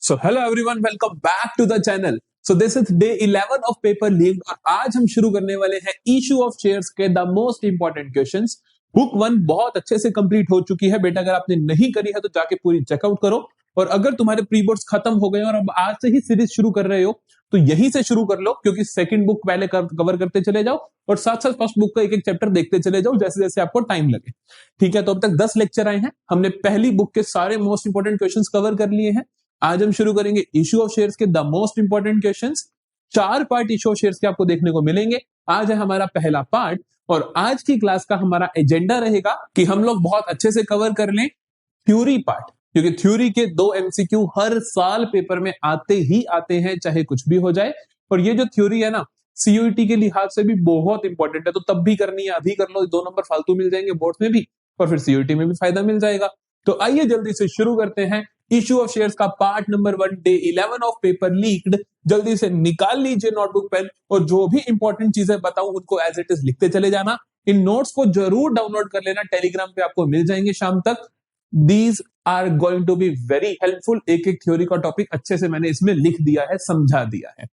So hello everyone, welcome back to the channel. So this is day 11 of paper league और आज हम शुरू करने वाले हैं इशू ऑफ शेयर्स के the most important questions. Book 1 बहुत अच्छे से कंप्लीट हो चुकी है बेटा, अगर आपने नहीं करी है तो जाके पूरी चेकआउट करो। और अगर तुम्हारे प्री बोर्ड्स खत्म हो गए और अब आज से ही सीरीज शुरू कर रहे हो तो यहीं से शुरू कर लो, क्योंकि सेकंड बुक पहले कवर करते चले जाओ और साथ साथ फर्स्ट बुक का एक एक चैप्टर देखते चले जाओ जैसे जैसे आपको टाइम लगे। ठीक है, तो अब तक 10 लेक्चर आए हैं, हमने पहली बुक के सारे मोस्ट इंपॉर्टेंट क्वेश्चंस कवर कर लिए हैं। आज हम शुरू करेंगे इशू ऑफ शेयर्स के the most important questions. 4 part issue of shares के आपको देखने को मिलेंगे। आज है हमारा पहला पार्ट और आज की क्लास का हमारा एजेंडा रहेगा कि हम लोग बहुत अच्छे से कवर कर लें थ्योरी पार्ट, क्योंकि थ्योरी के 2 एमसीक्यू हर साल पेपर में आते ही आते हैं, चाहे कुछ भी हो जाए। और ये जो थ्योरी है ना, सीयूईटी के लिहाज से भी बहुत इंपॉर्टेंट है, तो तब भी करनी है, अभी कर लो, 2 नंबर फालतू मिल जाएंगे बोर्ड में भी और फिर सीयूईटी में भी फायदा मिल जाएगा। तो आइए जल्दी से शुरू करते हैं इशू ऑफ शेयर्स का part number 1, day 11 of paper leaked. जल्दी से निकाल लीजिए नोटबुक पेन और जो भी इंपॉर्टेंट चीजें बताऊं उनको एज इट इज लिखते चले जाना। इन नोट्स को जरूर डाउनलोड कर लेना, टेलीग्राम पे आपको मिल जाएंगे शाम तक। These are going to be very helpful. एक एक थ्योरी का टॉपिक अच्छे से मैंने इसमें लिख दिया है, समझा दिया है।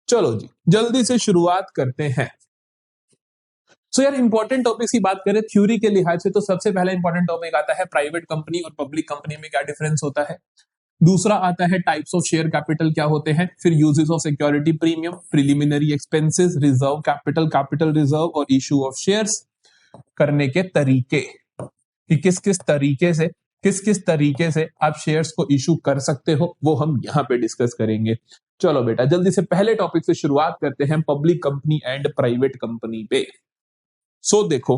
चलो जी जल्दी से शुरुआत करते हैं। सो यार इंपॉर्टेंट टॉपिक्स की बात करें थ्योरी के लिहाज से तो सबसे पहला इंपॉर्टेंट टॉपिक आता है प्राइवेट कंपनी और पब्लिक कंपनी में क्या डिफरेंस होता है। दूसरा आता है टाइप्स ऑफ शेयर कैपिटल क्या होते हैं, फिर uses of security premium, preliminary expenses, reserve capital, capital reserve और इशू ऑफ शेयर्स करने के तरीके, कि किस किस तरीके से आप शेयर्स को इशू कर सकते हो, वो हम यहाँ पे डिस्कस करेंगे। चलो बेटा जल्दी से पहले टॉपिक से शुरुआत करते हैं, public company and private company पे। सो देखो,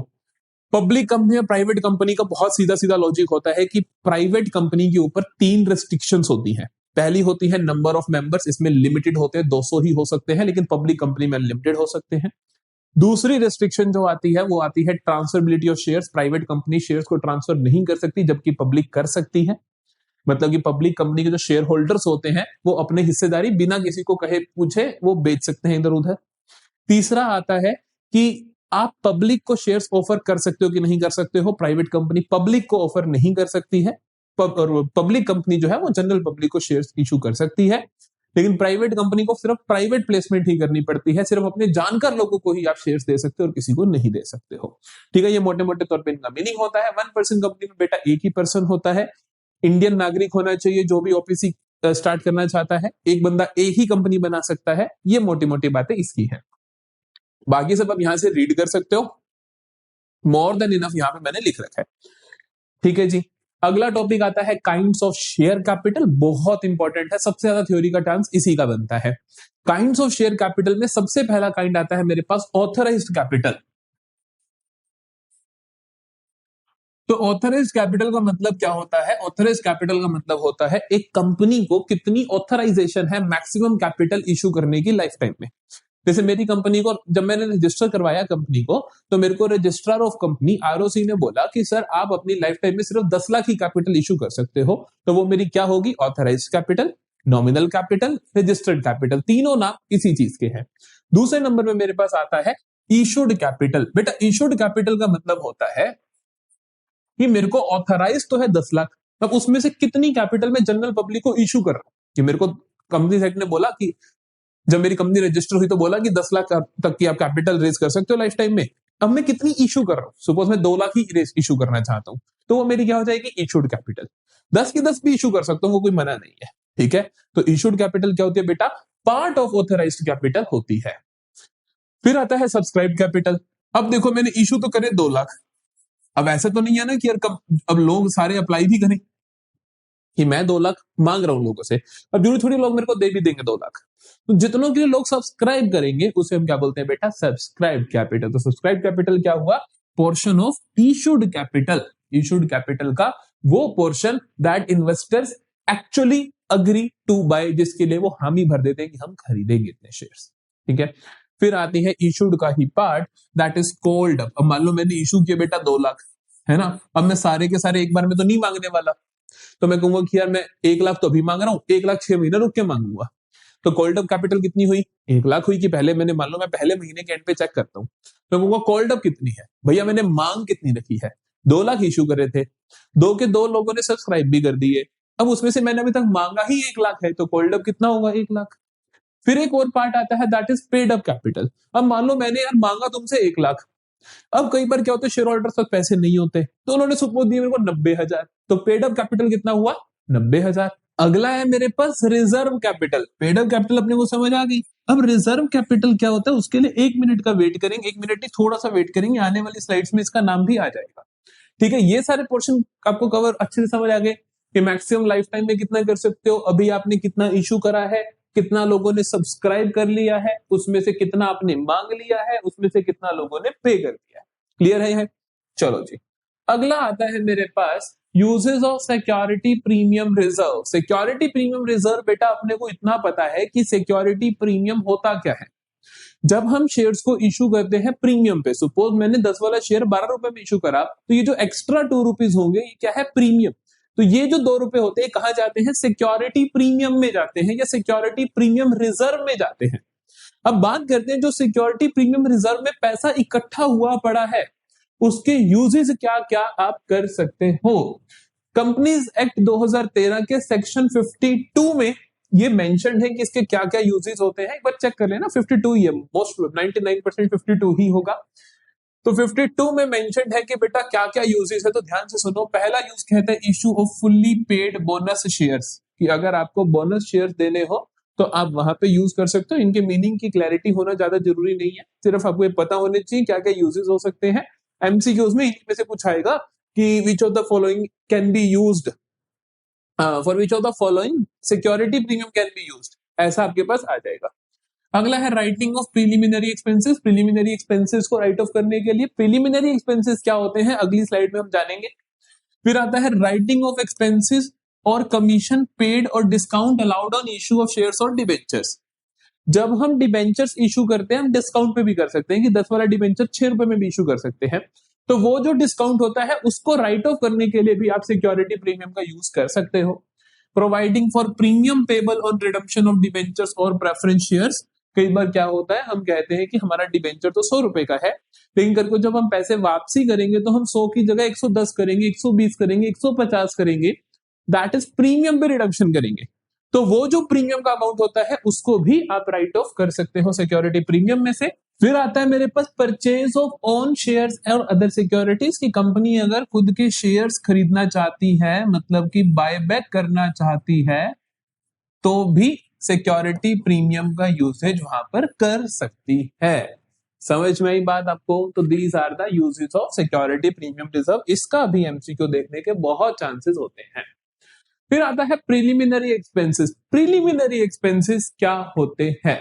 पब्लिक कंपनी और प्राइवेट कंपनी का बहुत सीधा सीधा लॉजिक होता है कि प्राइवेट कंपनी के ऊपर 3 रेस्ट्रिक्शंस होती हैं। पहली होती है नंबर ऑफ मेंबर्स, इसमें लिमिटेड होते हैं, 200 ही हो सकते हैं, लेकिन पब्लिक कंपनी में अनलिमिटेड हो सकते हैं। दूसरी रेस्ट्रिक्शन जो आती है वो आती है transferability of shares. Private company shares को ट्रांसफर नहीं कर सकती जबकि पब्लिक कर सकती है। मतलब कि पब्लिक कंपनी के जो शेयर होल्डर्स होते हैं वो अपने हिस्सेदारी बिना किसी को कहे पूछे वो बेच सकते हैं इधर उधर। तीसरा आता है कि आप पब्लिक को शेयर्स ऑफर कर सकते हो कि नहीं कर सकते हो। प्राइवेट कंपनी पब्लिक को ऑफर नहीं कर सकती है, पब्लिक कंपनी जो है वो जनरल पब्लिक को शेयर्स इशू कर सकती है, लेकिन प्राइवेट कंपनी को सिर्फ प्राइवेट प्लेसमेंट ही करनी पड़ती है। सिर्फ अपने जानकार लोगों को ही आप शेयर्स दे सकते हो और किसी को नहीं दे सकते हो। ठीक है, ये मोटे मोटे तौर पे इनका मीनिंग होता है। 1% कंपनी में बेटा एक ही पर्सन होता है, इंडियन नागरिक होना चाहिए जो भी ओपीसी स्टार्ट करना चाहता है, एक बंदा एक ही कंपनी बना सकता है। ये मोटी मोटी बातें इसकी है, बाकी सब आप यहां से रीड कर सकते हो, मोर देन इनफ यहां पे मैंने लिख रखा है। ठीक है जी, अगला टॉपिक आता है काइंड्स ऑफ शेयर कैपिटल। बहुत इंपॉर्टेंट है, सबसे ज्यादा थ्योरी का चांस इसी का बनता है। काइंड्स ऑफ शेयर कैपिटल में सबसे पहला काइंड आता है मेरे पास ऑथराइज्ड कैपिटल। तो ऑथराइज्ड कैपिटल का मतलब क्या होता है? ऑथराइज्ड कैपिटल का मतलब होता है एक कंपनी को कितनी ऑथराइजेशन है मैक्सिमम कैपिटल इशू करने की लाइफ टाइम में। जैसे मेरी कंपनी को जब मैंने रजिस्टर करवाया कंपनी को, तो मेरे को रजिस्ट्रार ऑफ कंपनी आरओसी ने बोला कि सर आप अपनी लाइफ टाइम में सिर्फ 10 लाख ही कैपिटल इशू कर सकते हो। तो वो मेरी क्या होगी? Authorised capital, nominal capital, registered capital, तीनों नाम इसी चीज के हैं। दूसरे नंबर में मेरे पास आता है इशूड कैपिटल। बेटा इशूड कैपिटल का मतलब होता है कि मेरे को ऑथराइज तो है 10 लाख, अब उसमें से कितनी कैपिटल में जनरल पब्लिक को इशू कर रहा हूं। कि मेरे को कंपनी सेक्रेटरी ने बोला कि जब मेरी कंपनी रजिस्टर हुई तो बोला कि 10 लाख तक की आप कैपिटल रेज कर सकते हो लाइफ टाइम में। अब मैं कितनी इशू कर रहा हूं? सपोज मैं 2 लाख ही रेज इशू करना चाहता हूं, तो वो मेरी क्या हो जाएगी? Issued capital. 10 की 10 भी इशू कर सकता हूं, वो कोई मना नहीं है। ठीक है, तो इशूड कैपिटल क्या होती है बेटा? पार्ट ऑफ ऑथराइज्ड कैपिटल होती है। फिर आता है सब्सक्राइब कैपिटल। अब देखो मैंने इशू तो करे 2 लाख, अब ऐसा तो नहीं है ना कि यार कब अब लोग सारे अप्लाई भी करें कि मैं 2 लाख मांग रहा हूं लोगों से, अब जरूरी थोड़ी लोग मेरे को दे भी देंगे 2 लाख। तो जितनों के लिए लोग सब्सक्राइब करेंगे उसे हम क्या बोलते हैं बेटा? Subscribe capital. तो सब्सक्राइब कैपिटल क्या हुआ? Portion of issued capital. Issued capital का वो portion that investors actually agree to buy, जिसके लिए वो हामी भर देते हैं कि हम खरीदेंगे इतने शेयर्स। ठीक है, फिर आती है इशूड का ही part that is called up. अब मान लो मैंने इशू किया बेटा 2 लाख, है ना, अब मैं सारे के सारे एक बार में तो नहीं मांगने वाला, तो मैं कहूंगा कि यार मैं 1 लाख तो अभी मांग रहा हूं, 1 लाख 6 महीने रुक के मांगूंगा। तो कॉल्ड अप कैपिटल कितनी हुई? 1 लाख हुई। कि पहले मैंने मान लो मैं पहले महीने के एंड पे चेक करता हूं, तो कहूंगा कॉल्ड अप कितनी है भैया, मैंने मांग कितनी रखी है? 2 लाख इशू करे थे, 2 के 2 लोगों ने सब्सक्राइब भी कर दिए, अब उसमें से मैंने अभी तक मांगा ही 1 लाख है, तो कॉल्ड अप कितना होगा? 1 लाख। फिर एक और पार्ट आता है, that is paid up capital. अब मान लो मैंने यार मांगा तुमसे 1 लाख। अब कई बार क्या होता है, शेयर होल्डर्स पास पैसे नहीं होते, तो उन्होंने सपोज दिए मेरे को 90,000, तो पेड अप कैपिटल कितना हुआ? 90,000। अगला है मेरे पास reserve capital. Paid up capital अपने को समझ आ गई। अब रिजर्व कैपिटल क्या होता है, उसके लिए 1 मिनट का वेट करेंगे, 1 मिनट नहीं थोड़ा सा वेट करेंगे, आने वाली स्लाइड्स में इसका नाम भी आ जाएगा। ठीक है, ये सारे पोर्शन आपको कवर अच्छे से समझ आ गए कि मैक्सिमम लाइफ टाइम में कितना कर सकते हो, अभी आपने कितना इशू करा है, कितना लोगों ने सब्सक्राइब कर लिया है, उसमें से कितना आपने मांग लिया है, उसमें से कितना लोगों ने पे कर दिया है। क्लियर है? चलो जी, अगला आता है मेरे पास uses of security premium reserve. Security premium reserve बेटा अपने को इतना पता है कि सिक्योरिटी प्रीमियम होता क्या है। जब हम शेयर्स को इशू करते हैं प्रीमियम पे, सपोज मैंने 10 वाला शेयर 12 रुपए में इशू करा, तो ये जो एक्स्ट्रा 2 रुपीज होंगे ये क्या है? प्रीमियम। तो ये जो 2 रुपए होते हैं कहां जाते हैं? सिक्योरिटी प्रीमियम में जाते हैं या सिक्योरिटी प्रीमियम रिजर्व में जाते हैं। अब बात करते हैं जो सिक्योरिटी प्रीमियम रिजर्व में पैसा इकट्ठा हुआ पड़ा है, उसके यूजेस क्या क्या आप कर सकते हो। कंपनीज एक्ट 2013 के सेक्शन 52 में ये मेंशन है कि इसके क्या क्या यूजेस होते हैं। एक बार चेक कर लेना, 52 ही है, मोस्ट 99% 52 ही होगा। तो 52 में मेंशन है कि बेटा क्या क्या यूजेस है, तो ध्यान से सुनो। पहला यूज कहता है issue off fully paid bonus shares, कि अगर आपको बोनस शेयर्स देने हो तो आप वहां पे यूज कर सकते हो। इनके मीनिंग की क्लैरिटी होना ज्यादा जरूरी नहीं है, सिर्फ आपको ये पता होने चाहिए क्या क्या यूजेस हो सकते हैं। एमसीक्यूज में इनमें से कुछ आएगा कि विच of the following can be used, for which of the following security premium can be used, ऐसा आपके पास आ जाएगा। अगला है writing of preliminary expenses. Preliminary expenses को राइट ऑफ करने के लिए प्रीलिमिनरी एक्सपेंसेस क्या होते हैं अगली स्लाइड में हम जानेंगे। फिर आता है राइटिंग ऑफ एक्सपेंसेस और कमीशन पेड और discount allowed on issue of shares और डिबेंचर्स। जब हम डिबेंचर्स इशू करते हैं हम डिस्काउंट पे भी कर सकते हैं कि 10 वाला डिबेंचर 6 रुपए में भी इशू कर सकते हैं, तो वो जो डिस्काउंट होता है उसको राइट ऑफ करने के लिए भी आप सिक्योरिटी प्रीमियम का यूज कर सकते हो। Providing for premium payable on redemption of debentures और प्रेफरेंस शेयर्स। कई बार क्या होता है, हम कहते हैं कि हमारा डिबेंचर तो 100 रुपए का है, लेकिन करके जब हम पैसे वापसी करेंगे तो हम 100 की जगह 110 करेंगे, 120 करेंगे, 150 करेंगे, दैट इज प्रीमियम पे रिडक्शन करेंगे। तो वो जो प्रीमियम का अमाउंट होता है उसको भी आप राइट ऑफ कर सकते हो सिक्योरिटी प्रीमियम में से। फिर आता है मेरे पास परचेज ऑफ ओन शेयर्स और अदर सिक्योरिटीज, की कंपनी अगर खुद के शेयर्स खरीदना चाहती है, मतलब कि बायबैक करना चाहती है, तो भी सिक्योरिटी प्रीमियम का यूसेज वहां पर कर सकती है। समझ में आई बात आपको? तो these are the usages of security premium reserve. इसका भी एमसीक्यू देखने के बहुत चांसेस होते हैं। फिर आता है प्रीलिमिनरी एक्सपेंसेस। प्रीलिमिनरी एक्सपेंसेस क्या होते हैं?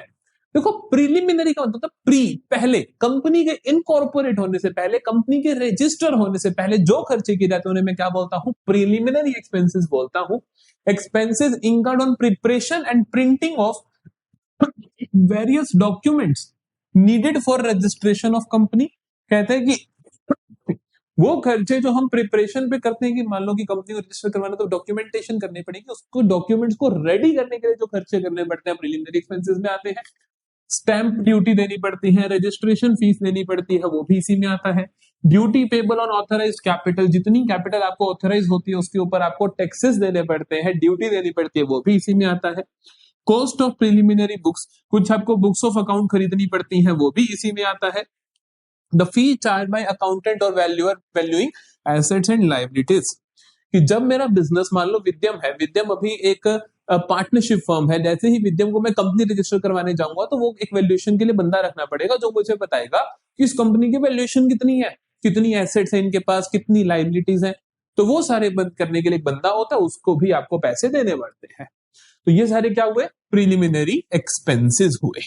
देखो, प्रीलिमिनरी का मतलब प्री, पहले, कंपनी के इनकॉर्पोरेट होने से पहले, कंपनी के रजिस्टर होने से पहले जो खर्चे किए जाते हैं उन्हें मैं क्या बोलता हूं? प्रीलिमिनरी एक्सपेंसेस बोलता हूं। Expenses incurred on preparation and printing of various documents needed for registration of company. कहते हैं कि वो खर्चे जो हम प्रिपरेशन पे करते हैं, कि मान लो कि कंपनी को रजिस्टर करवाना तो डॉक्यूमेंटेशन करनी पड़ेगी, उसको डॉक्यूमेंट्स को रेडी करने के लिए जो खर्चे करने पड़ते हैं प्रीलिमिनरी एक्सपेंसेस में आते हैं। स्टैंप ड्यूटी देनी पड़ती है, रजिस्ट्रेशन फीस देनी पड़ती है, वो भी इसी में आता है। Duty payable on authorised capital, जितनी कैपिटल आपको ऑथराइज होती है उसके ऊपर आपको टैक्सेस देने पड़ते हैं, ड्यूटी देनी पड़ती है, वो भी इसी में आता है। कॉस्ट ऑफ प्रीलिमिनरी बुक्स, कुछ आपको बुक्स ऑफ अकाउंट खरीदनी पड़ती हैं, वो भी इसी में आता है। The fee charge by accountant और valuer valuing assets and liabilities, कि जब मेरा बिजनेस मान लो विद्यम है, विद्यम अभी एक पार्टनरशिप फर्म है, जैसे ही विद्यम को मैं कंपनी रजिस्टर करवाने जाऊंगा तो वो एक वैल्यूएशन के लिए बंदा रखना पड़ेगा जो मुझे बताएगा कि इस कंपनी की वैल्यूएशन कितनी है, कितनी एसेट्स है इनके पास, कितनी लायबिलिटीज है। तो वो सारे बंद करने के लिए एक बंदा होता है, उसको भी आपको पैसे देने पड़ते हैं। तो ये सारे क्या हुए? प्रीलिमिनरी एक्सपेंसेस हुए।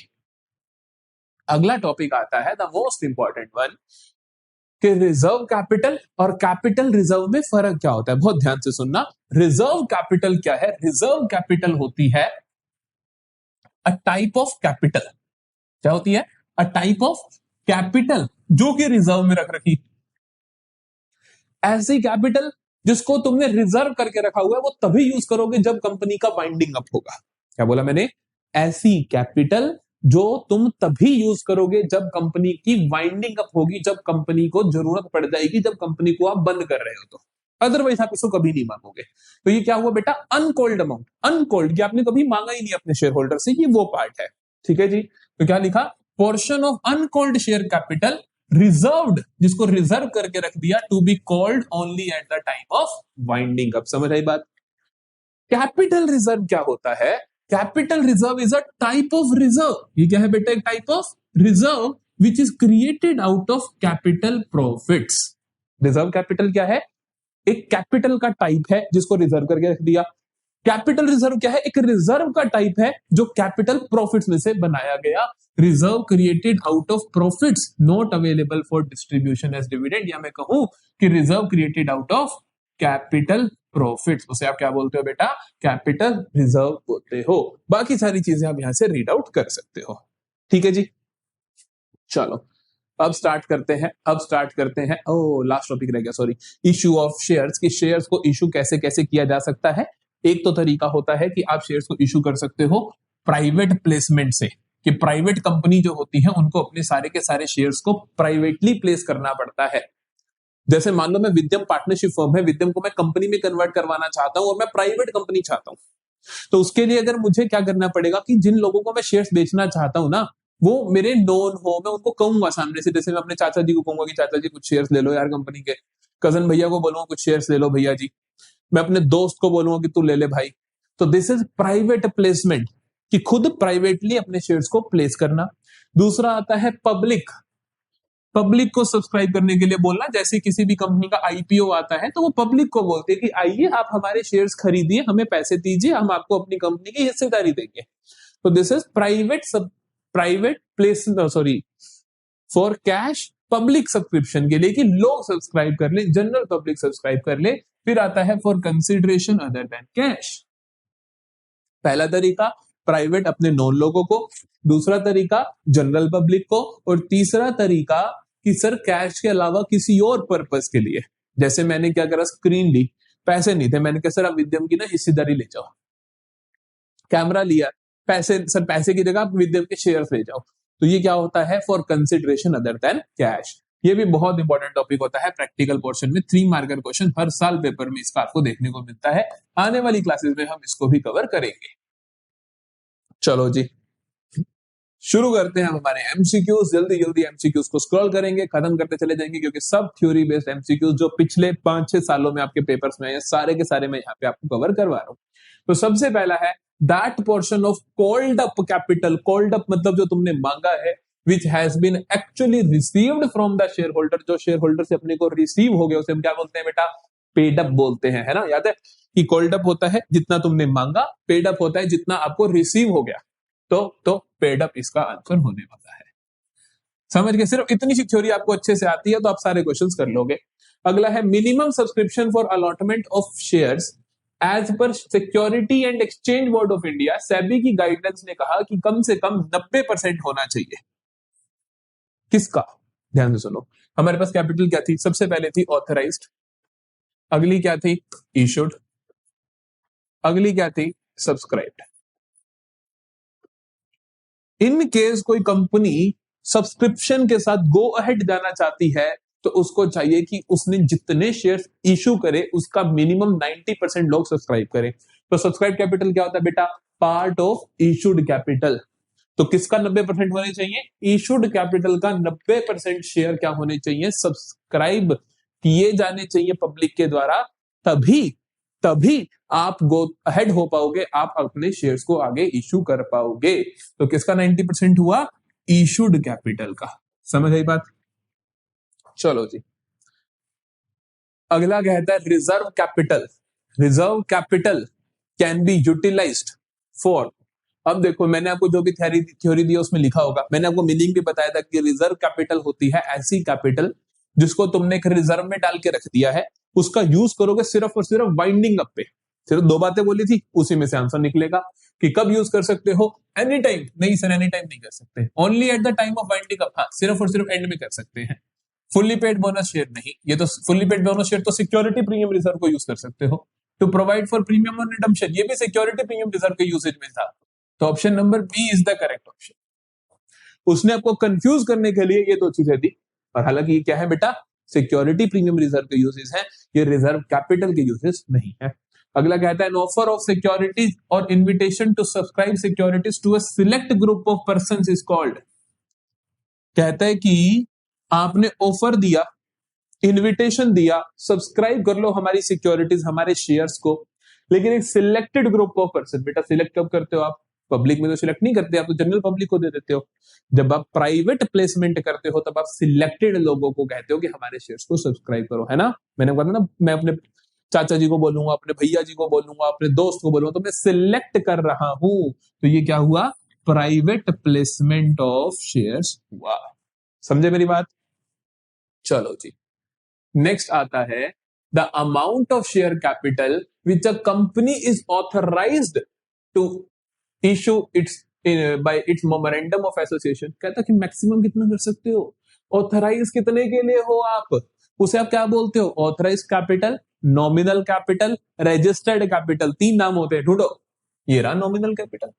अगला टॉपिक आता है द मोस्ट इंपॉर्टेंट वन, कि रिजर्व कैपिटल और कैपिटल रिजर्व में फर्क क्या होता है। बहुत ध्यान से सुनना। रिजर्व कैपिटल क्या है? रिजर्व कैपिटल होती है अ टाइप ऑफ कैपिटल। क्या होती है? अ टाइप ऑफ कैपिटल जो कि रिजर्व में रख रखी, ऐसी कैपिटल जिसको तुमने रिजर्व करके रखा हुआ है वो तभी यूज करोगे जब कंपनी का वाइंडिंग अप होगा। क्या बोला मैंने? ऐसी कैपिटल जो तुम तभी यूज करोगे जब कंपनी की वाइंडिंग अप होगी, जब कंपनी को जरूरत पड़ जाएगी, जब कंपनी को आप बंद कर रहे हो। तो अदरवाइज आप इसको कभी नहीं मांगोगे। तो ये क्या हुआ बेटा, अनकॉल्ड अमाउंट, अनकॉल्ड कि आपने कभी मांगा ही नहीं अपने शेयर होल्डर से, ये वो पार्ट है। ठीक है जी, तो क्या लिखा, portion of uncalled share capital reserved, जिसको रिजर्व करके रख दिया, to be called only at the time of winding up. समझ आई बात। कैपिटल रिजर्व क्या होता है, capital reserve is a type of reserve, ये क्या है बेटा, एक type of reserve which is created out of capital profits. Reserve capital क्या है, एक कैपिटल का टाइप है जिसको रिजर्व करके रख दिया। कैपिटल रिजर्व क्या है, एक रिजर्व का टाइप है जो कैपिटल प्रॉफिट्स में से बनाया गया। Reserve created out of profits not available for distribution as dividend, या मैं कहूं कि reserve created out of capital profits, उसे आप क्या बोलते हो बेटा, कैपिटल रिजर्व बोलते हो। बाकी सारी चीजें आप यहां से रीड आउट कर सकते हो। ठीक है जी, चलो अब स्टार्ट करते हैं। ओ लास्ट टॉपिक रह गया, सॉरी, इश्यू ऑफ शेयर्स, कि शेयर्स को इशू कैसे कैसे किया जा सकता है। एक तो तरीका होता है कि आप शेयर्स को इशू कर सकते हो प्राइवेट प्लेसमेंट से, कि प्राइवेट कंपनी जो होती है उनको अपने सारे के सारे शेयर्स को प्राइवेटली प्लेस करना पड़ता है। जैसे मान लो मैं विद्यम पार्टनरशिप फर्म है, विद्यम को मैं कंपनी में कन्वर्ट करवाना चाहता हूं और मैं प्राइवेट कंपनी चाहता हूं, तो उसके लिए अगर मुझे क्या करना पड़ेगा कि जिन लोगों को मैं शेयर्स बेचना चाहता हूं ना, वो मेरे नोन हो, मैं उनको कहूंगा सामने से, जैसे मैं अपने चाचा जी को कहूंगा कि चाचा जी कुछ शेयर्स ले लो यार कंपनी के, कजन भैया को बोलूंगा कुछ शेयर्स ले लो भैया जी, मैं अपने दोस्त को बोलूंगा कि तू ले ले भाई। तो दिस इज प्राइवेट प्लेसमेंट, कि खुद प्राइवेटली अपने शेयर्स को प्लेस करना। दूसरा आता है पब्लिक, पब्लिक को सब्सक्राइब करने के लिए बोलना, जैसे किसी भी कंपनी का आईपीओ आता है तो वो पब्लिक को बोलते हैं कि आइए आप हमारे शेयर्स खरीदिए, हमें पैसे दीजिए, हम आपको अपनी कंपनी की हिस्सेदारी देंगे। तो this is private place, sorry, for cash public subscription के लिए, कि लोग सब्सक्राइब कर ले, जनरल पब्लिक सब्सक्राइब कर ले। फिर आता है for consideration other than cash. पहला तरीका प्राइवेट अपने नॉन लोगों को, दूसरा तरीका जनरल पब्लिक को, और तीसरा तरीका कि सर कैश के अलावा किसी और पर्पस के लिए। जैसे मैंने क्या करा, स्क्रीन ली, पैसे नहीं थे, मैंने कहा सर आप विद्यम की ना हिस्सेदारी ले जाओ, कैमरा लिया, पैसे, सर पैसे की जगह आप विद्यम के शेयर्स ले जाओ। तो ये क्या होता है, for consideration other than cash. ये भी बहुत इंपॉर्टेंट टॉपिक होता है प्रैक्टिकल पोर्शन में, 3 मार्कर क्वेश्चन हर साल पेपर में इसका आपको देखने को मिलता है। आने वाली क्लासेस में हम इसको भी कवर करेंगे। चलो जी शुरू करते हैं हम हमारे एमसीक्यूज। जल्दी जल्दी एमसीक्यूज को स्क्रॉल करेंगे, खत्म करते चले जाएंगे, क्योंकि सब थ्योरी बेस्ड एमसीक्यूज जो पिछले 5-6 सालों में आपके पेपर्स में आए, सारे के सारे मैं यहाँ पे आपको कवर करवा रहा हूँ। तो सबसे पहला है that portion of called up capital, called up मतलब जो तुमने मांगा है, which has been actually received from the share holder, जो शेयर होल्डर से अपने को रिसीव हो गया उसे हम क्या बोलते हैं बेटा, पेड अप बोलते हैं, है ना। याद है कि कॉल्ड अप होता है जितना तुमने मांगा, पेड अप होता है जितना आपको रिसीव हो गया। तो पेड अप इसका आंसर होने वाला है। समझ गए, सिर्फ इतनी सी थ्योरी आपको अच्छे से आती है तो आप सारे क्वेश्चंस कर लोगे। अगला है minimum subscription for allotment of shares as per security and exchange board of India. SEBI की गाइडलाइंस ने कहा कि कम से कम 90% होना चाहिए। किसका, ध्यान से सुनो। हमारे पास कैपिटल क्या थी, सबसे पहले थी ऑथराइज्ड, अगली क्या थी इशूड, अगली क्या थी सब्सक्राइब्ड। इन केस कोई कंपनी सब्सक्रिप्शन के साथ गो अहेड जाना चाहती है तो उसको चाहिए कि उसने जितने शेयर्स इशू करे उसका मिनिमम 90% लोग सब्सक्राइब करें। तो सब्सक्राइब कैपिटल क्या होता है बेटा, पार्ट ऑफ इशूड कैपिटल। तो किसका 90% होने चाहिए, इशूड कैपिटल का 90% शेयर क्या होने चाहिए, सब्सक्राइब किए जाने चाहिए पब्लिक के द्वारा। तभी आप गो अहेड हो पाओगे, आप अपने शेयर्स को आगे इशू कर पाओगे। तो किसका 90% हुआ, इशूड कैपिटल का। समझ आई बात। चलो जी अगला कहता है reserve capital. Reserve capital can be utilised for, अब देखो मैंने आपको जो भी थ्योरी दी उसमें लिखा होगा, मैंने आपको मीनिंग भी बताया था कि रिजर्व कैपिटल होती है ऐसी कैपिटल जिसको तुमने एक रिजर्व में डाल के रख दिया है, उसका यूज करोगे सिर्फ और सिर्फ वाइंडिंग अप पे। सिर्फ 2 बातें बोली थी, उसी में से आंसर निकलेगा कि कब यूज कर सकते हो, एनी टाइम। नहीं सर एनी टाइम नहीं कर सकते, only at the time of winding up. हाँ सिर्फ और सिर्फ एंड में कर सकते हैं। फुल्ली पेड बोनस शेयर नहीं, ये तो फुल्ली पेड बोनस शेयर तो सिक्योरिटी प्रीमियम रिजर्व को यूज कर सकते हो। To provide for premium on redemption, ये भी सिक्योरिटी प्रीमियम रिजर्व के यूसेज में था। तो option number B is the correct option. उसने आपको कंफ्यूज करने के लिए ये 2 चीजें दी, और हालांकि ये क्या है बेटा, सिक्योरिटी प्रीमियम रिजर्व के यूजेस हैं, ये रिजर्व कैपिटल के यूजेस नहीं है। अगला कहता है, एन ऑफर ऑफ सिक्योरिटीज और invitation to subscribe securities to a select group of persons is called. कहता है कि आपने ऑफर दिया, इन्विटेशन दिया, सब्सक्राइब कर लो हमारी सिक्योरिटीज, हमारे शेयर्स को, लेकिन एक सिलेक्टेड ग्रुप ऑफ पर्सन। बेटा सिलेक्ट कब करते हो आप? पब्लिक में तो सिलेक्ट नहीं करते, आप तो जनरल पब्लिक को दे देते हो। जब आप प्राइवेट प्लेसमेंट करते हो तब आप सिलेक्टेड लोगों को कहते हो कि हमारे शेयर्स को सब्सक्राइब करो, है ना। मैंने कहा ना, मैं अपने चाचा जी को बोलूंगा, अपने भैया जी को बोलूंगा, अपने दोस्त को बोलूंगा, तो मैं सिलेक्ट कर रहा हूं, तो ये क्या हुआ? प्राइवेट प्लेसमेंट ऑफ शेयर्स हुआ। समझे मेरी बात? चलो जी, नेक्स्ट आता है, the amount of share capital which a company is authorised to issue its by its memorandum of association. कहता कि मैक्सिमम कितना कर सकते हो, ऑथराइज कितने के लिए हो आप, उसे आप क्या बोलते हो? Authorise capital, nominal capital, registered capital. 3 नाम होते हैं, ढूंढो। ये रहा नॉमिनल कैपिटल।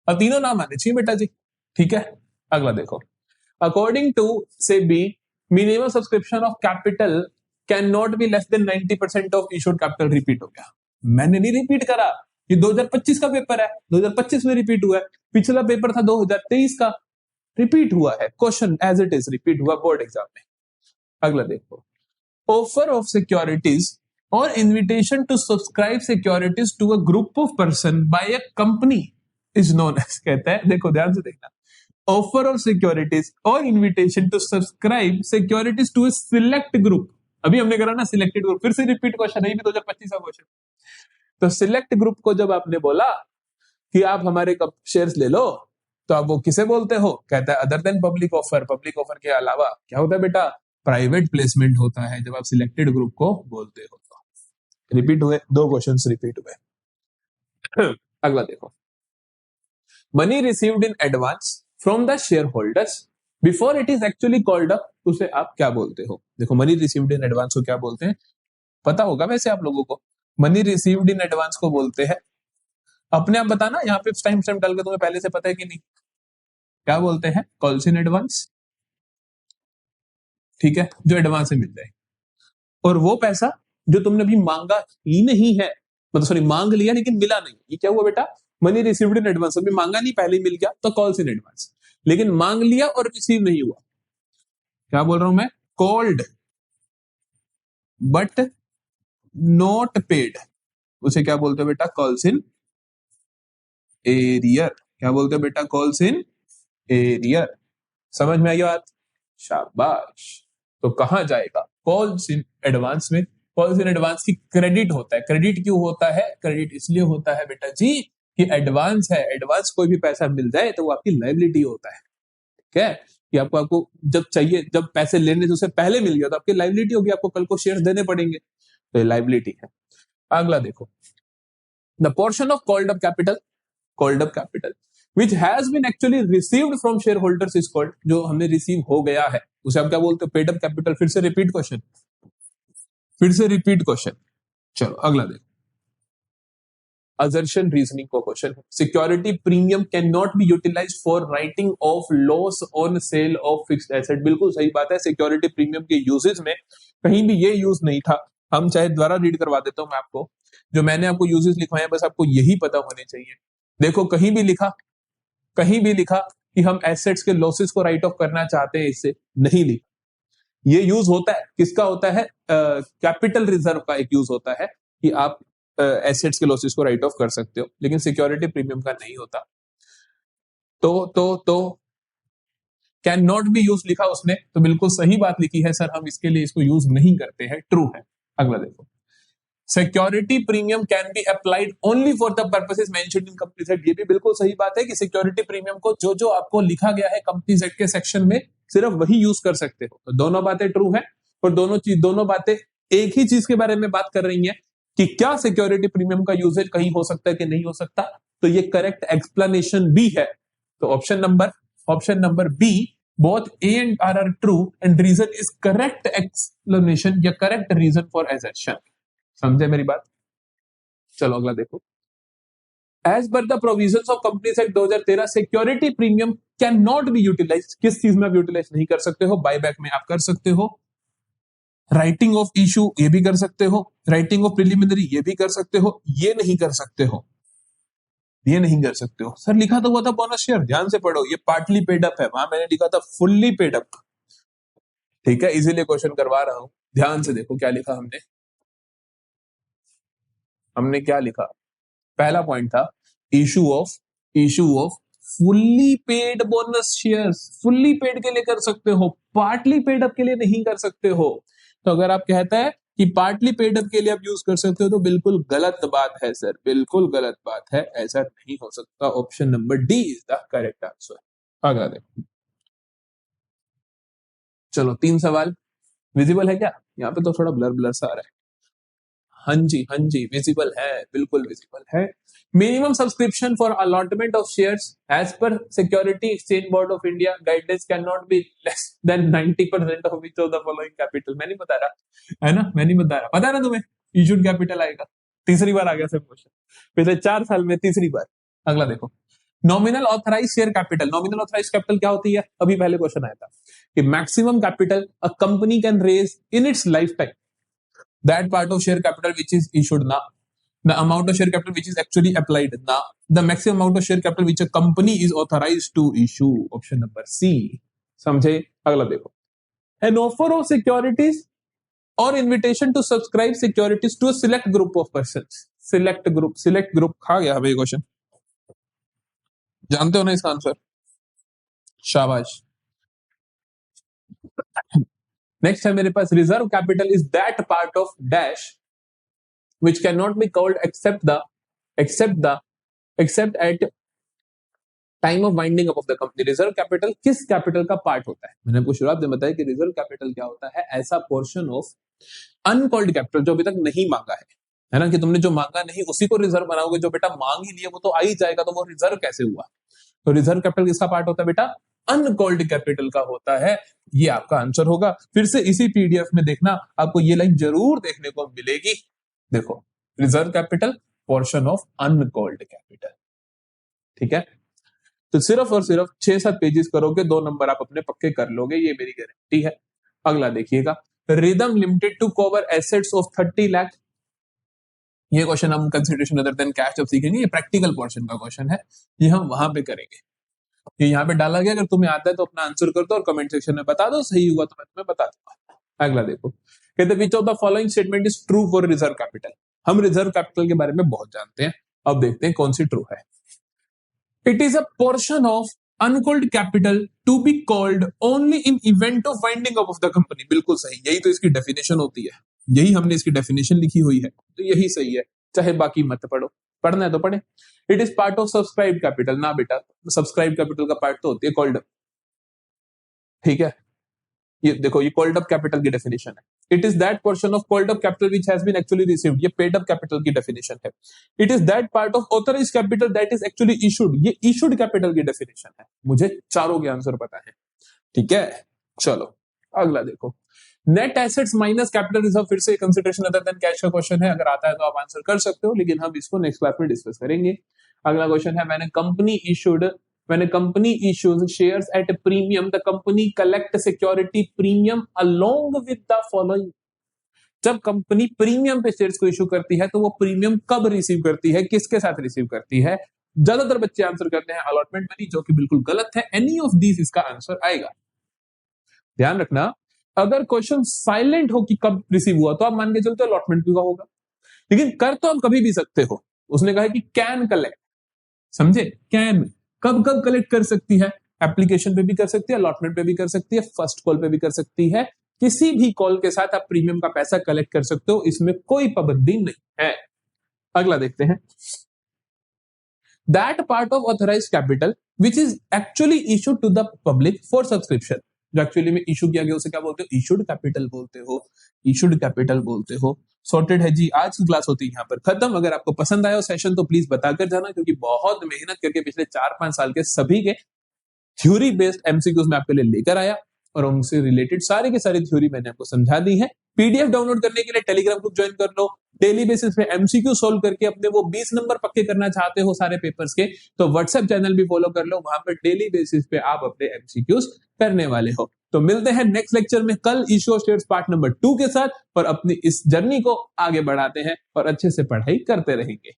अब तीनों नाम आने चाहिए बेटा जी, ठीक है। अगला देखो, according to SEBI, minimum subscription of capital can not be less than 90% of issued capital. Repeat हो गया, मैंने नहीं रिपीट करा, ये 2025 का पेपर है, 2025 में रिपीट हुआ है। पिछला पेपर था 2023 का, रिपीट हुआ है question, as it is repeat हुआ बोर्ड एग्जाम में। अगला देखो, ऑफर ऑफ सिक्योरिटीज और invitation to subscribe securities to a group of person by a company is known as. कहता है, देखो ध्यान से देखना, ऑफर ऑफ सिक्योरिटीज और invitation to subscribe securities to a select group. अभी हमने करा ना सिलेक्टेड ग्रुप, फिर से रिपीट क्वेश्चन है, ये भी 2025 का क्वेश्चन। तो सिलेक्ट ग्रुप को जब आपने बोला कि आप हमारे शेयर्स ले लो, तो आप वो किसे बोलते हो? कहता है other than public offer. Public offer के अलावा क्या होता है बेटा? प्राइवेट प्लेसमेंट होता है, जब आप सिलेक्टेड ग्रुप को बोलते हो। तो रिपीट हुए, 2 क्वेश्चंस रिपीट हुए। अगला देखो, money received in advance from the share holders before it is actually called up, उसे आप क्या बोलते हो? देखो, मनी रिसीव्ड इन एडवांस को क्या बोलते हैं? पता होगा वैसे आप लोगों को, मनी रिसीव्ड इन एडवांस को बोलते हैं, अपने आप बताना, यहाँ पे टाइम स्टैम्प डाल के, तुम्हें पहले से पता है कि नहीं? क्या बोलते हैं? कॉल्स इन एडवांस, ठीक है, जो एडवांस में मिल जाए। और वो पैसा जो तुमने अभी मांगा ही नहीं है, मतलब सॉरी मांग लिया लेकिन मिला नहीं, ये क्या हुआ बेटा? Money received in advance. अभी मांगा नहीं, पहले ही मिल गया, तो कॉल्स इन एडवांस। लेकिन मांग लिया और रिसीव नहीं हुआ, क्या बोल रहा हूं मैं? कॉल्ड बट नॉट पेड, उसे क्या बोलते हो बेटा? Calls in arrear. क्या बोलते हो बेटा? Calls in arrear. समझ में आई बात? शाबाश। तो कहां जाएगा? कॉल्स इन एडवांस में। कॉल्स इन एडवांस की क्रेडिट होता है। क्रेडिट क्यों होता है? क्रेडिट इसलिए होता है बेटा जी कि एडवांस है, एडवांस कोई भी पैसा मिल जाए तो वो आपकी लायबिलिटी होता है, ठीक है। कि आपको जब चाहिए, जब पैसे लेने से उससे पहले मिल गया तो आपकी लायबिलिटी होगी, आपको कल को शेयर देने पड़ेंगे, तो ये लायबिलिटी है। अगला देखो, the portion of called up capital, called up capital which has been actually received from shareholders is called, जो हमने रिसीव हो गया है उसे आप क्या बोलते हो? Paid up capital. फिर से रिपीट क्वेश्चन, फिर से रिपीट क्वेश्चन। चलो अगला देखो, assertion रीजनिंग को क्वेश्चन है, security premium can not be utilised for writing off loss on sale of fixed asset. बिल्कुल सही बात है, सिक्योरिटी प्रीमियम के यूजेस में कहीं भी ये यूज नहीं था। हम चाहे द्वारा रीड करवा देता हूं मैं आपको, जो मैंने आपको यूजेस लिखवाए हैं, बस आपको यही पता होने चाहिए। देखो, कहीं भी लिखा, कहीं भी लिखा कि हम एसेट्स के लॉसेस को राइट ऑफ करना चाहते हैं, इससे नहीं लिखा। ये यूज होता है, किसका होता है? कैपिटल रिजर्व का एक यूज होता है कि आप एसेट्स के लॉसेस को राइट ऑफ कर सकते हो, लेकिन सिक्योरिटी प्रीमियम का नहीं होता। तो कैन नॉट बी यूज लिखा उसने, तो बिल्कुल सही बात लिखी है सर, हम इसके लिए इसको यूज नहीं करते हैं, ट्रू है। अगला देखो, security premium can be applied only for the purposes mentioned in companies act. ये भी बिल्कुल सही बात है कि सिक्योरिटी प्रीमियम को जो जो आपको लिखा गया है कंपनीज एक्ट के सेक्शन में, सिर्फ वही यूज कर सकते हो। तो दोनों बातें ट्रू है, और दोनों बातें एक ही चीज के बारे में बात कर रही हैं कि क्या सिक्योरिटी प्रीमियम का यूजेज कहीं हो सकता है कि नहीं हो सकता। तो ये करेक्ट एक्सप्लेनेशन बी है। तो option number B, both A and R are true and reason is correct explanation या करेक्ट रीजन फॉर assertion। समझे मेरी बात? चलो अगला देखो, as per the provisions of companies act 2013 security premium can not be utilised. किस चीज में आप यूटिलाइज नहीं कर सकते हो? बायबैक में आप कर सकते हो, राइटिंग ऑफ इशू ये भी कर सकते हो, राइटिंग ऑफ प्रिलिमिनरी ये भी कर सकते हो, ये नहीं कर सकते हो, ये नहीं कर सकते हो। सर लिखा तो हुआ था बोनस शेयर, ध्यान से पढ़ो, ये पार्टली पेड अप है, वहां मैंने लिखा था फुल्ली पेड अप। ठीक है, इसीलिए क्वेश्चन करवा रहा हूं, ध्यान से देखो क्या लिखा हमने। हमने क्या लिखा, पहला पॉइंट था issue off fully paid bonus shares. Fully paid के लिए कर सकते हो, पार्टली पेड अप के लिए नहीं कर सकते हो। तो अगर आप कहता है कि पार्टली पेड अप के लिए आप यूज कर सकते हो तो बिल्कुल गलत बात है सर, बिल्कुल गलत बात है, ऐसा नहीं हो सकता। Option number D is the correct answer. अगला देखो, चलो 3 सवाल विजिबल है क्या, यहाँ पे तो थोड़ा ब्लर ब्लर सा आ रहा है। हाँ जी विजिबल है, बिल्कुल विजिबल है। Minimum subscription for allotment of shares as per security exchange board of India guidance can not be less than 90% of which of the following capital. मैं नहीं बता रहा है ना, मैं नहीं बता रहा, पता है ना तुम्हें, इशूड कैपिटल आएगा। तीसरी बार आ गया सर क्वेश्चन, पिछले 4 साल में तीसरी बार। अगला देखो, nominal authorise share capital. Nominal authorise capital क्या होती है, अभी पहले क्वेश्चन आया था कि maximum capital a company can raise in its lifetime, that part of share capital which is issued now, the amount of share capital which is actually applied now, the maximum amount of share capital which a company is authorized to issue। option number C। समझे। अगला देखो, an offer of securities or invitation to subscribe securities to a select group of persons। select group खा गया भाई question, जानते हो ना इसका आंसर, शाबाश। नेक्स्ट है मेरे पास, reserve capital is that part of dash which cannot be called except at time of winding up of the company. Reserve capital किस कैपिटल का पार्ट होता है, मैंने आपको शुरुआत में बताया कि रिजर्व कैपिटल क्या होता है, ऐसा पोर्शन ऑफ अनकॉल्ड कैपिटल जो अभी तक नहीं मांगा है ना, कि तुमने जो मांगा नहीं उसी को रिजर्व बनाओगे, जो बेटा मांग ही लिया वो तो आ ही जाएगा, तो वो रिजर्व कैसे हुआ। तो रिजर्व कैपिटल किसका पार्ट होता है बेटा, अनकॉल्ड कैपिटल का होता है। ये आपका आंसर होगा। फिर से इसी पीडीएफ में देखना, आपको ये लाइन जरूर देखने को मिलेगी। देखो, reserve capital portion of uncalled capital. ठीक है, तो सिर्फ और सिर्फ 6-7 पेजेस करोगे, 2 नंबर आप अपने पक्के कर लोगे, ये मेरी गारंटी है। अगला देखिएगा, Rhythm limited to cover assets of 30 lakh. ये क्वेश्चन हम कंसिडरेशन अदर देन कैश जब सीखेंगे, ये प्रैक्टिकल पोर्शन का क्वेश्चन है, ये हम वहां पे करेंगे। ये यहाँ पे डाला गया, अगर तुम्हें आता है तो अपना आंसर कर दो और कमेंट सेक्शन में बता दो, सही हुआ तो मैं तुम्हें बता दूंगा। अगला देखो, कहते विच of the following statement is true for reserve capital. हम रिजर्व कैपिटल के बारे में बहुत जानते हैं, अब देखते हैं कौन सी ट्रू है। It is a portion of uncalled capital to be called only in event of winding up of the company. बिल्कुल सही, यही तो इसकी डेफिनेशन होती है, यही हमने इसकी डेफिनेशन लिखी हुई है, तो यही सही है, चाहे बाकी मत पढ़ो, पढ़ना है तो पढ़े। It is part of subscribe capital, ना बेटा, सब्सक्राइब कैपिटल का पार्ट तो होती है कॉल्ड अप। ठीक है, ये देखो, ये कॉल्ड अप कैपिटल की डेफिनेशन है। It is that portion of called up capital which has been actually received, ये पेड अप कैपिटल की डेफिनेशन है। It is that part of authorised capital that is actually issued, ये issued capital की definition है। मुझे चारों के answer पता है। ठीक है, चलो अगला देखो, net assets minus capital reserve. फिर से कंसीडरेशन अदर देन कैश का क्वेश्चन है, अगर आता है तो आप आंसर कर सकते हो, लेकिन हम इसको नेक्स्ट क्लास में डिस्कस करेंगे। अगला क्वेश्चन है, when a company issues shares at a premium, the company collect security premium along with the following। जब कंपनी प्रीमियम पे शेयर्स को इशू करती है तो वो प्रीमियम कब रिसीव करती है, किसके साथ रिसीव करती है। ज्यादातर बच्चे आंसर करते हैं अलॉटमेंट मनी, जो कि बिल्कुल गलत है। एनी ऑफ दीज इसका आंसर आएगा। ध्यान रखना, अगर क्वेश्चन साइलेंट हो कि कब रिसीव हुआ तो आप मान के चलते हो अलॉटमेंट का होगा, लेकिन कर तो आप कभी भी सकते हो। उसने कहा कि कैन कलेक्ट, समझे, कैन कब कब कलेक्ट कर सकती है, एप्लीकेशन पे भी कर सकती है, अलॉटमेंट पे भी कर सकती है, फर्स्ट कॉल पे भी कर सकती है, किसी भी कॉल के साथ आप प्रीमियम का पैसा कलेक्ट कर सकते हो, इसमें कोई पाबंदी नहीं है। अगला देखते हैं, that part of authorised capital which is actually issued to the public for subscription. जो एक्चुअली में इशू किया गया उसे क्या बोलते हो, इशूड कैपिटल बोलते हो, इशूड कैपिटल बोलते हो। सॉर्टेड है जी, आज की क्लास होती है यहाँ पर खत्म। अगर आपको पसंद आया सेशन तो प्लीज बताकर जाना, क्योंकि बहुत मेहनत करके पिछले 4-5 साल के सभी के थ्योरी बेस्ड एमसीक्यूज में आपके लिए लेकर आया, और उनसे रिलेटेड सारी की सारी थ्योरी मैंने आपको समझा दी है। पीडीएफ डाउनलोड करने के लिए टेलीग्राम ग्रुप ज्वाइन कर लो, डेली बेसिस पे एमसीक्यू सोल्व करके अपने वो 20 नंबर पक्के करना चाहते हो सारे पेपर्स के, तो व्हाट्सएप चैनल भी फॉलो कर लो, वहां पर डेली बेसिस पे आप अपने एमसीक्यूज करने वाले हो। तो मिलते हैं नेक्स्ट लेक्चर में कल issue of shares part number 2 के साथ, और अपनी इस जर्नी को आगे बढ़ाते हैं और अच्छे से पढ़ाई करते रहेंगे।